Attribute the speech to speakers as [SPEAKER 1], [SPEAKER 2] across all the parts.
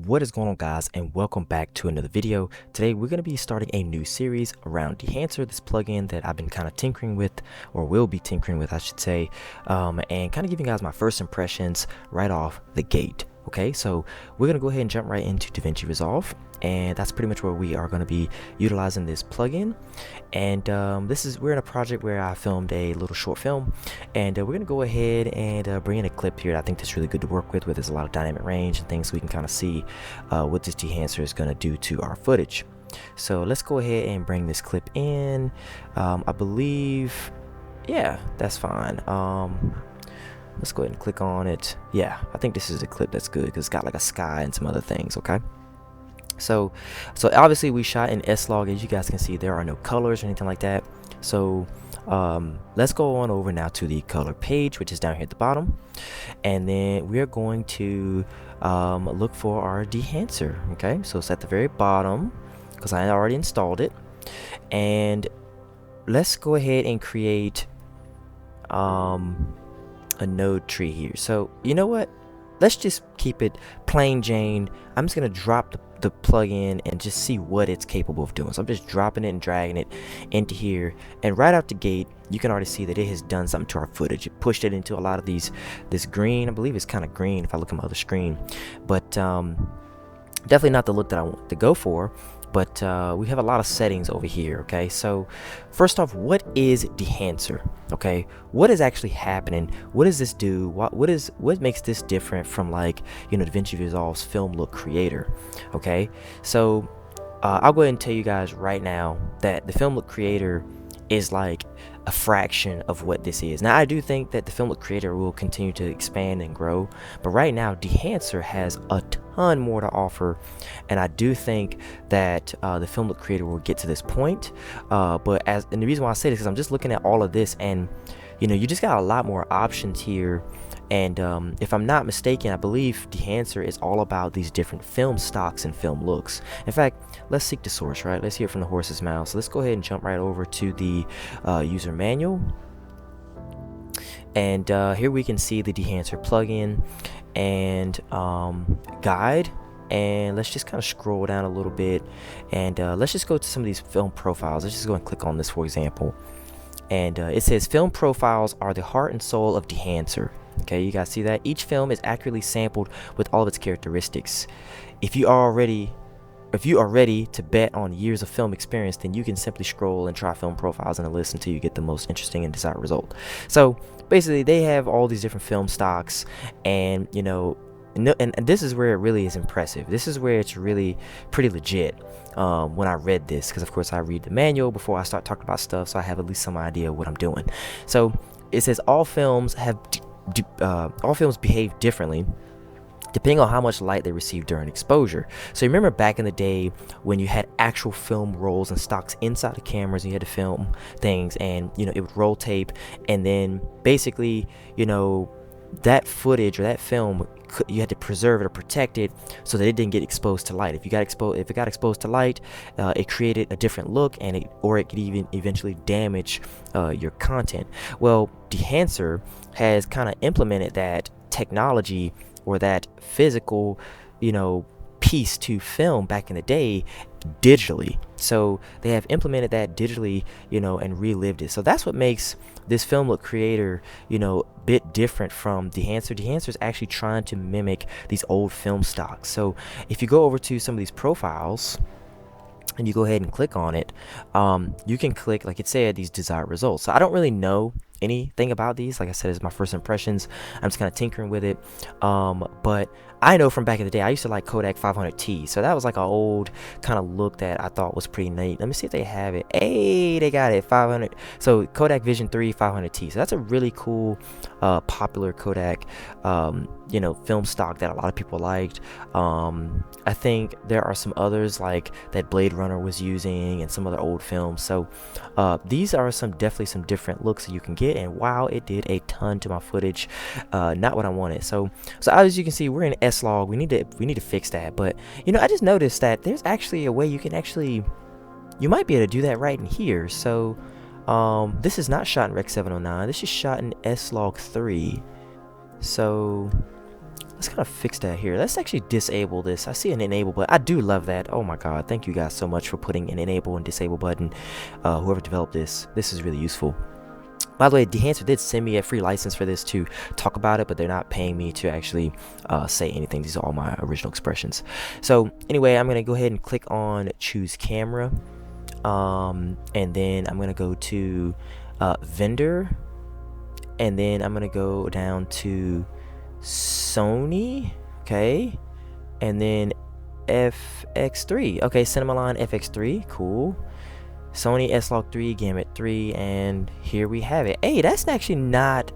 [SPEAKER 1] What is going on, guys, and welcome back to another video. Today we're going to be starting a new series around Dehancer, this plugin that I've been kind of tinkering with, or will be tinkering with I should say, and kind of giving you guys my first impressions right off the gate. Okay, so we're going to go ahead and jump right into Davinci Resolve, and that's pretty much where we are going to be utilizing this plugin. And we're in a project where I filmed a little short film, and we're going to go ahead and bring in a clip here that I think that's really good to work with, where there's a lot of dynamic range and things, so we can kind of see what this Dehancer is going to do to our footage. So let's go ahead and bring this clip in. I believe, yeah, that's fine. Let's go ahead and click on it. Yeah, I think this is a clip that's good because it's got like a sky and some other things. Okay, so obviously we shot in S-Log. As you guys can see, there are no colors or anything like that. So let's go on over now to the color page, which is down here at the bottom, and then we're going to look for our Dehancer. Okay, so it's at the very bottom because I already installed it, and let's go ahead and create a node tree here. So you know what, let's just keep it plain Jane. I'm just gonna drop the plugin and just see what it's capable of doing. So I'm just dropping it and dragging it into here, and right out the gate you can already see that it has done something to our footage. It pushed it into a lot of this green. I believe it's kind of green if I look at my other screen, but definitely not the look that I want to go for. But we have a lot of settings over here. Okay, so first off, what is Dehancer? Okay, what is actually happening? What does this do? What makes this different from, like, you know, Davinci Resolve's film look creator? Okay, so I'll go ahead and tell you guys right now that the film look creator is like a fraction of what this is. Now I do think that the film look creator will continue to expand and grow, but right now Dehancer has a ton more to offer, and I do think that the film look creator will get to this point. And the reason why I say this is I'm just looking at all of this, and you know, you just got a lot more options here. And if I'm not mistaken, I believe Dehancer is all about these different film stocks and film looks. In fact, let's seek the source, right? Let's hear it from the horse's mouth. So let's go ahead and jump right over to the user manual. And here we can see the Dehancer plugin and guide. And let's just kind of scroll down a little bit, and let's just go to some of these film profiles. Let's just go and click on this, for example. And it says film profiles are the heart and soul of Dehancer. Okay, you guys see that? Each film is accurately sampled with all of its characteristics. If you are ready to bet on years of film experience, then you can simply scroll and try film profiles in a list until you get the most interesting and desired result. So basically, they have all these different film stocks, and you know, and this is where it really is impressive. This is where it's really pretty legit. When I read this, because of course I read the manual before I start talking about stuff, so I have at least some idea of what I'm doing. So it says all films behave differently depending on how much light they receive during exposure. So you remember back in the day when you had actual film rolls and stocks inside the cameras, and you had to film things, and you know, it would roll tape, and then basically, you know, that footage or that film, you had to preserve it or protect it so that it didn't get exposed to light. If it got exposed to light, it created a different look, and it could even eventually damage your content. Well, Dehancer has kind of implemented that technology, or that physical, you know, piece to film back in the day digitally. So they have implemented that digitally, you know, and relived it. So that's what makes this film look creator, you know, a bit different from Dehancer. Dehancer is actually trying to mimic these old film stocks. So if you go over to some of these profiles and you go ahead and click on it, you can click, like it said, these desired results. So I don't really know anything about these. Like I said, it's my first impressions. I'm just kind of tinkering with it, but I know from back in the day I used to like Kodak 500T, so that was like an old kind of look that I thought was pretty neat. Let me see if they have it. Hey, they got it, 500. So Kodak Vision 3 500T. So that's a really cool popular Kodak you know, film stock that a lot of people liked. I think there are some others like that Blade Runner was using, and some other old films. So these are definitely some different looks that you can get, and wow, it did a ton to my footage. Not what I wanted. So as you can see, we're in S-Log. We need to fix that. But you know, I just noticed that there's actually a way you might be able to do that right in here. So this is not shot in Rec 709. This is shot in S-Log 3. So let's kind of fix that here. Let's actually disable this. I see an enable button. I do love that. Oh my god, thank you guys so much for putting an enable and disable button. Whoever developed this is really useful. By the way, Dehancer did send me a free license for this to talk about it, but they're not paying me to actually say anything. These are all my original expressions. So anyway, I'm going to go ahead and click on choose camera. And then I'm going to go to vendor. And then I'm going to go down to Sony. Okay. And then FX3. Okay, Cinema Line FX3. Cool. Sony S-Log3, Gamut 3, and here we have it. Hey, that's actually not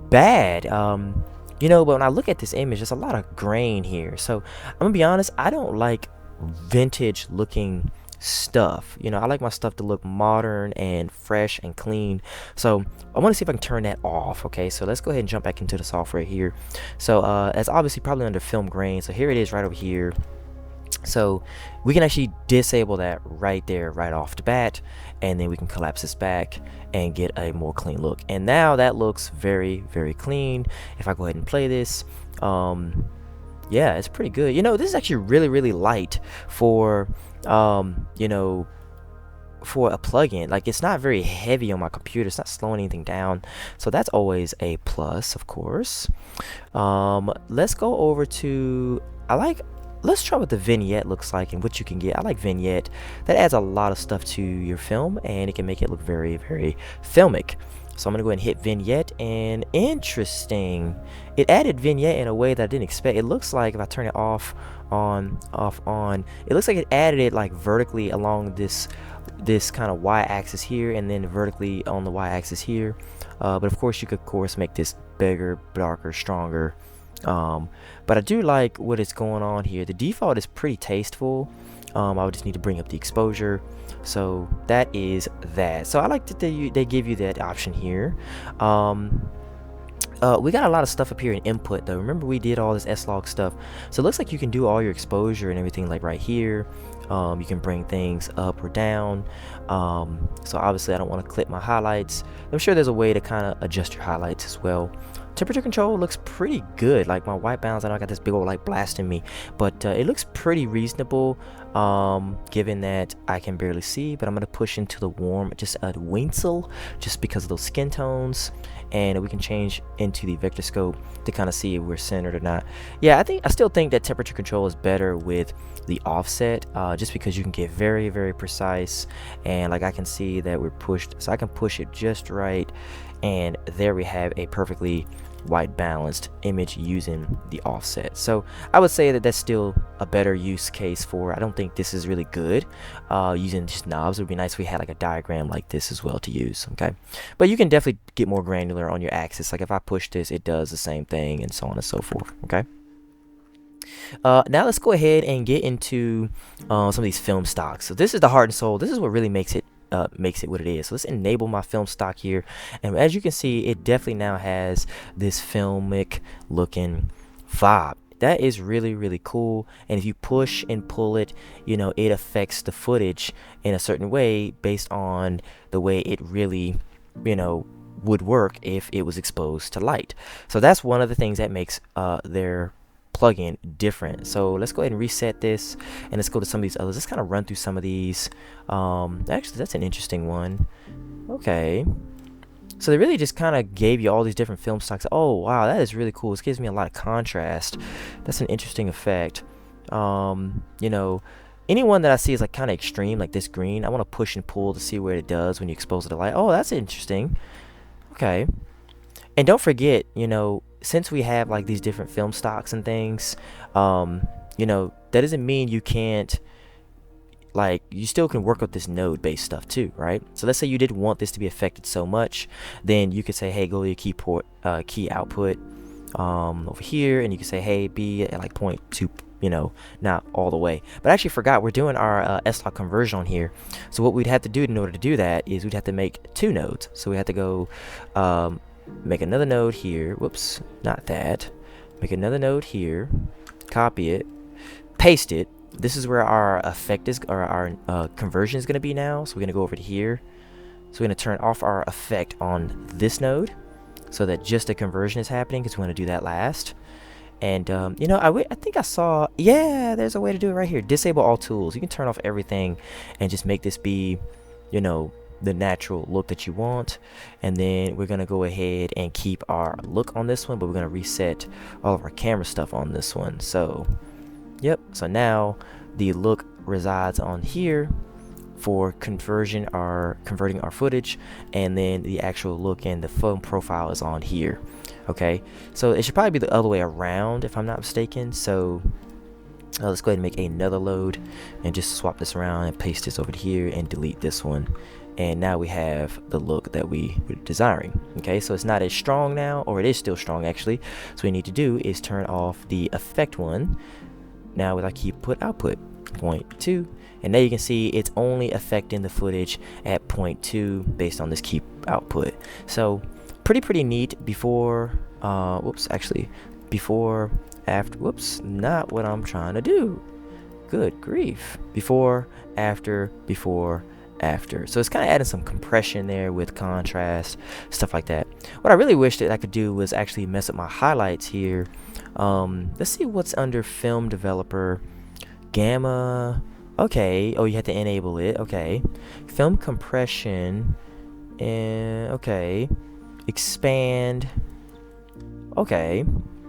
[SPEAKER 1] bad. You know, but when I look at this image, there's a lot of grain here. So I'm gonna be honest, I don't like vintage looking stuff. You know, I like my stuff to look modern and fresh and clean. So I want to see if I can turn that off. Okay, so let's go ahead and jump back into the software here. So that's obviously probably under film grain. So here it is right over here. So we can actually disable that right there, right off the bat, and then we can collapse this back and get a more clean look. And now that looks very, very clean. If I go ahead and play this, yeah, it's pretty good. You know, this is actually really, really light for, you know, for a plugin. Like, it's not very heavy on my computer. It's not slowing anything down. So that's always a plus, of course. Let's go over to, let's try what the vignette looks like and what you can get. I like vignette. That adds a lot of stuff to your film and it can make it look very, very filmic. So I'm gonna go ahead and hit vignette, and interesting, it added vignette in a way that I didn't expect. It looks like if I turn it off, on, it looks like it added it like vertically along this kind of y-axis here, and then vertically on the y-axis here. But of course you could make this bigger, darker, stronger. But I do like what is going on here. The default is pretty tasteful. I would just need to bring up the exposure. So that is that. So I like that they give you that option here. We got a lot of stuff up here in input though. Remember we did all this S-Log stuff. So it looks like you can do all your exposure and everything like right here. You can bring things up or down. So obviously I don't want to clip my highlights. I'm sure there's a way to kind of adjust your highlights as well. Temperature control looks pretty good. Like my white balance, I know I got this big old light blasting me, but it looks pretty reasonable, given that I can barely see. But I'm gonna push into the warm just a winsel, just because of those skin tones, and we can change into the vector scope to kind of see if we're centered or not. Yeah, I still think that temperature control is better with the offset, just because you can get very, very precise, and like I can see that we're pushed, so I can push it just right, and there we have a perfectly white balanced image using the offset. So I would say that that's still a better use case for. I don't think this is really good using just knobs. It would be nice if we had like a diagram like this as well to use. Okay, but you can definitely get more granular on your axis. Like if I push this, it does the same thing, and so on and so forth. Okay, now let's go ahead and get into some of these film stocks. So this is the heart and soul. This is what really makes it what it is. So let's enable my film stock here, and as you can see, it definitely now has this filmic looking vibe. That is really, really cool. And if you push and pull it, you know, it affects the footage in a certain way based on the way it really, you know, would work if it was exposed to light. So that's one of the things that makes their plugin different. So let's go ahead and reset this, and let's go to some of these others. Let's kind of run through some of these. Actually, that's an interesting one. Okay, so they really just kind of gave you all these different film stocks. Oh wow, that is really cool. This gives me a lot of contrast. That's an interesting effect. You know, anyone that I see is like kind of extreme, like this green, I want to push and pull to see what it does when you expose it to light. Oh, that's interesting. Okay, and don't forget, you know, since we have like these different film stocks and things, you know, that doesn't mean you can't, like, you still can work with this node based stuff too, right? So let's say you didn't want this to be affected so much, then you could say, hey, go to your key output over here, and you can say, hey, be at like 0.2, you know, not all the way. But I actually forgot we're doing our S-Log conversion on here. So what we'd have to do in order to do that is we'd have to make two nodes. So we have to go make another node here. Whoops, not that. Make another node here, copy it, paste it. This is where our effect is, or our conversion is going to be now. So we're going to go over to here. So we're going to turn off our effect on this node so that just the conversion is happening, because we want to do that last. And you know, I think I saw, yeah, there's a way to do it right here. Disable all tools. You can turn off everything and just make this be, you know, the natural look that you want. And then we're gonna go ahead and keep our look on this one, but we're gonna reset all of our camera stuff on this one. So yep, so now the look resides on here for converting our footage, and then the actual look and the film profile is on here. Okay, so it should probably be the other way around if I'm not mistaken. So let's go ahead and make another load and just swap this around and paste this over here and delete this one. And now we have the look that we were desiring. Okay, so it's not as strong now, or it is still strong actually. So what we need to do is turn off the effect one. Now with our key output 0.2, and now you can see it's only affecting the footage at 0.2 based on this keep output. So pretty neat. Before before, after, whoops, not what I'm trying to do, good grief. Before, after, before, after. So it's kind of adding some compression there with contrast, stuff like that. What I really wish that I could do was actually mess up my highlights here. Let's see what's under film developer. Gamma. Okay, oh, you have to enable it. Okay, film compression, and okay, expand. Okay,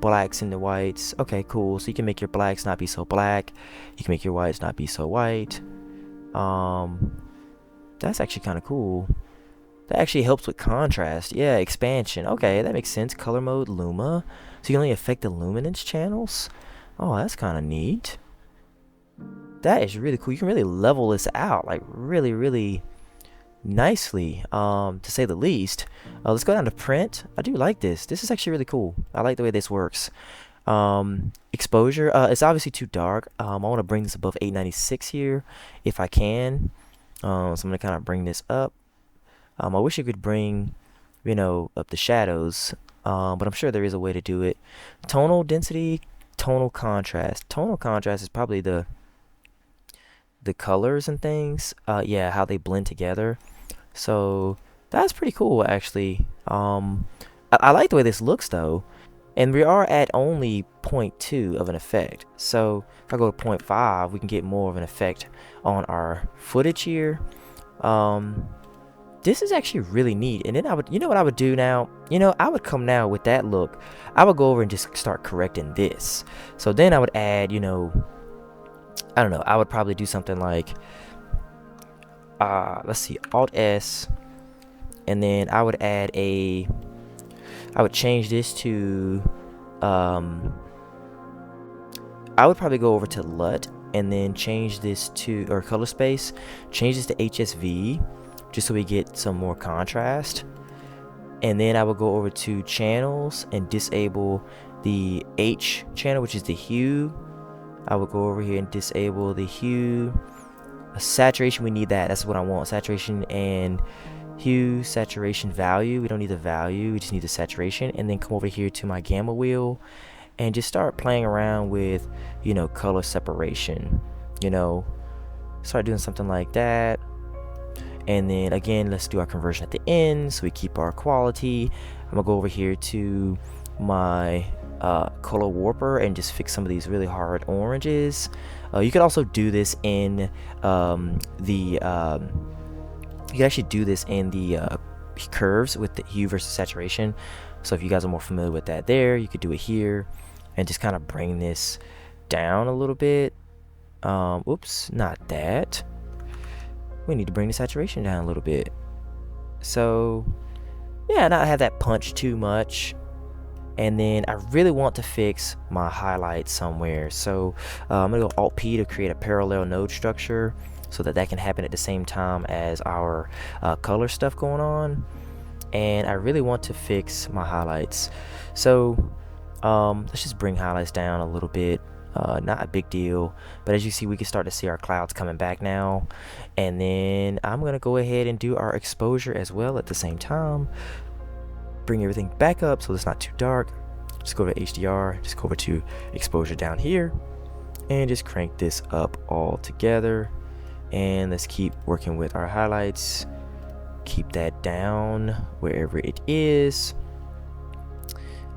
[SPEAKER 1] blacks into whites. Okay, cool. So you can make your blacks not be so black, you can make your whites not be so white. That's actually kind of cool. That actually helps with contrast. Yeah, expansion. Okay, that makes sense. Color mode, luma, so you can only affect the luminance channels. Oh, that's kind of neat. That is really cool. You can really level this out, like really nicely, to say the least. Let's go down to print. I do like this. This is actually really cool. I like the way this works. Exposure, it's obviously too dark. I want to bring this above 896 here if I can. So I'm gonna kind of bring this up. I wish you could bring, you know, up the shadows, but I'm sure there is a way to do it. Tonal density, tonal contrast. Tonal contrast is probably the colors and things, yeah, how they blend together. So that's pretty cool actually. I like the way this looks though, and we are at only 0.2 of an effect. So if I go to 0.5, we can get more of an effect on our footage here. This is actually really neat. And then I would, you know what I would do now? You know, I would come now with that look, I would go over and just start correcting this. So then I would add, you know, I don't know, I would probably do something like, let's see, Alt S, and then I would add I would change this to, I would probably go over to LUT and then change this to, or color space, change this to HSV, just so we get some more contrast. And then I would go over to channels and disable the H channel, which is the hue. I would go over here and disable the hue. Saturation, we need that. That's what I want. Saturation and hue, saturation value. We don't need the value, we just need the saturation. And then come over here to my gamma wheel and just start playing around with, you know, color separation. You know, start doing something like that. And then again, let's do our conversion at the end so we keep our quality. I'm gonna go over here to my color warper and just fix some of these really hard oranges. You could also do this in you can actually do this in the curves with the hue versus saturation. So if you guys are more familiar with that there, you could do it here and just kind of bring this down a little bit. Oops, not that. We need to bring the saturation down a little bit. So yeah, not have that punch too much. And then I really want to fix my highlights somewhere. So I'm gonna go Alt P to create a parallel node structure so that can happen at the same time as our color stuff going on. And I really want to fix my highlights. So let's just bring highlights down a little bit. Not a big deal, but as you see, we can start to see our clouds coming back now. And then I'm gonna go ahead and do our exposure as well at the same time. Bring everything back up so it's not too dark. Just go to HDR, just go over to exposure down here, and just crank this up all together. And let's keep working with our highlights. Keep that down wherever it is.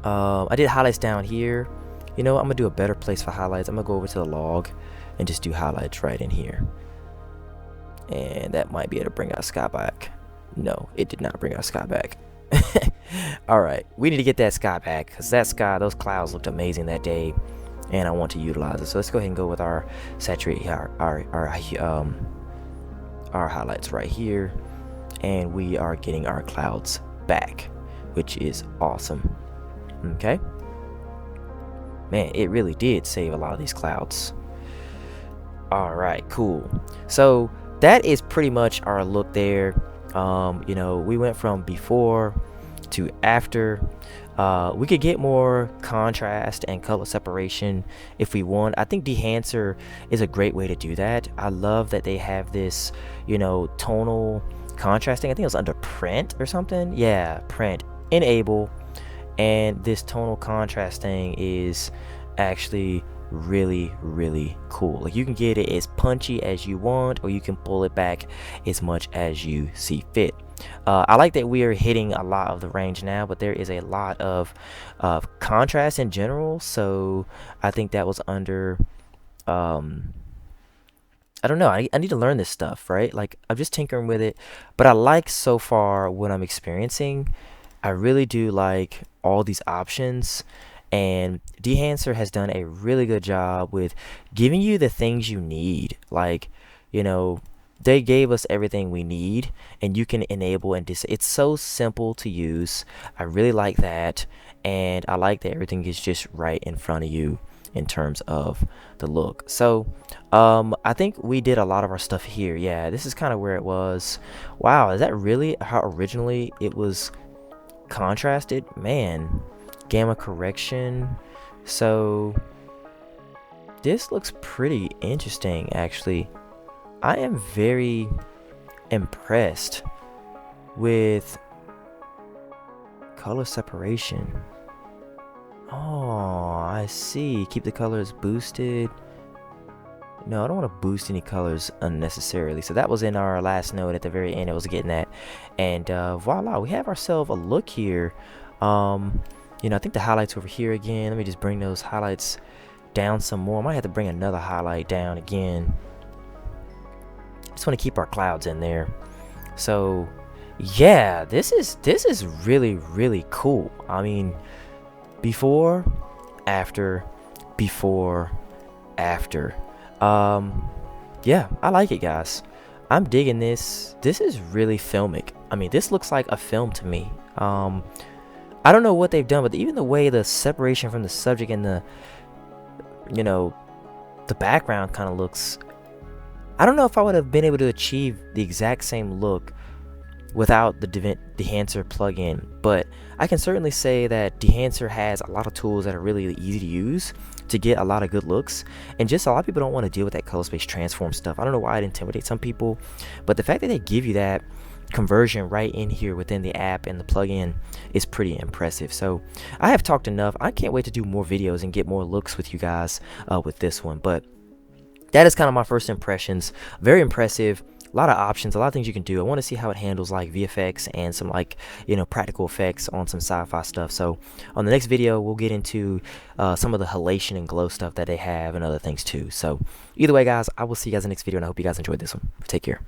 [SPEAKER 1] I did highlights down here, You know, I'm gonna do a better place for highlights. I'm gonna go over to the log and just do highlights right in here. And that might be able to bring our sky back. No, it did not bring our sky back. Alright, we need to get that sky back, because that sky, those clouds looked amazing that day, and I want to utilize it. So let's go ahead and go with our saturate our highlights right here, and we are getting our clouds back, which is awesome. Okay, man, it really did save a lot of these clouds. Alright, cool. So that is pretty much our look there. You know, we went from before to after. We could get more contrast and color separation if we want. I think Dehancer is a great way to do that. I love that they have this, you know, tonal contrasting. I think it was under print or something. Yeah, print, enable, and this tonal contrasting is actually really cool. Like, you can get it as punchy as you want, or you can pull it back as much as you see fit. I like that we are hitting a lot of the range now, but there is a lot of contrast in general, so I think that was under I don't know, I need to learn this stuff, right? Like, I'm just tinkering with it, but I like so far what I'm experiencing. I really do like all these options, and Dehancer has done a really good job with giving you the things you need. Like, you know, they gave us everything we need, and you can enable and it's so simple to use. I really like that, and I like that everything is just right in front of you in terms of the look. So I think we did a lot of our stuff here. Yeah, this is kind of where it was. Wow, is that really how originally it was contrasted? Man, gamma correction. So this looks pretty interesting, actually. I am very impressed with color separation. Oh, I see. Keep the colors boosted. No, I don't want to boost any colors unnecessarily. So that was in our last node at the very end. It was getting that. And voila, we have ourselves a look here. You know, I think the highlights over here again. Let me just bring those highlights down some more. I might have to bring another highlight down again. Just want to keep our clouds in there. So yeah, this is really cool. I mean, before, after, before, after. Yeah, I like it, guys. I'm digging this. This is really filmic. I mean, this looks like a film to me. I don't know what they've done, but even the way the separation from the subject and the, you know, the background kind of looks, I don't know if I would have been able to achieve the exact same look without the Dehancer plugin, but I can certainly say that Dehancer has a lot of tools that are really easy to use to get a lot of good looks, and just a lot of people don't want to deal with that color space transform stuff. I don't know why it intimidates some people, but the fact that they give you that conversion right in here within the app and the plugin is pretty impressive. So I have talked enough. I can't wait to do more videos and get more looks with you guys with this one, but that is kind of my first impressions. Very impressive. A lot of options, a lot of things you can do. I want to see how it handles like VFX and some, like, you know, practical effects on some sci-fi stuff. So on the next video, we'll get into some of the halation and glow stuff that they have and other things too. So either way, guys, I will see you guys in the next video, and I hope you guys enjoyed this one. Take care.